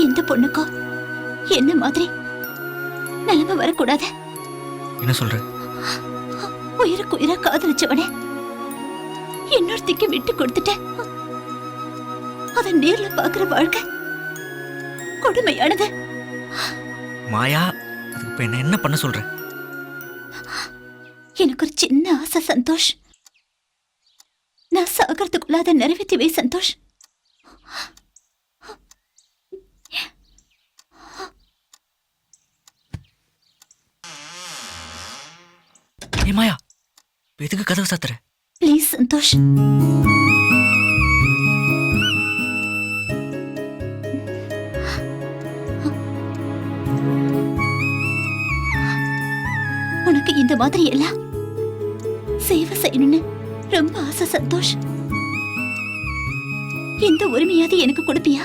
எந்த பொண்ணுக்கோ என்ன மாதிரி நிலைமை வரக்கூடாது. என்ன சொல்ற? உயிருக்கு உயிரா காதலிச்சவனே இன்னொருத்திக்கு விட்டு கொடுத்துட்டேன். அதை நேர்ல பாக்குற வாழ்க்கை கொடுமையானது. மாயா, அதுக்கு இப்ப என்ன பண்ண சொல்ற? எனக்கு ஒரு சின்ன ஆசை சந்தோஷ். நான் சாகிறதுக்குள்ள அதை நிறைவேற்றி வை சந்தோஷ். ஏ மாயா, எதுக்கு கதவு சாத்துற? ப்ளீஸ் சந்தோஷ். உனக்கு இந்த மாதிரி எல்லாம் சேவை செய்யணும்னு ரொம்ப ஆசை சந்தோஷ். இந்த உரிமையாவது எனக்கு கொடுப்பியா?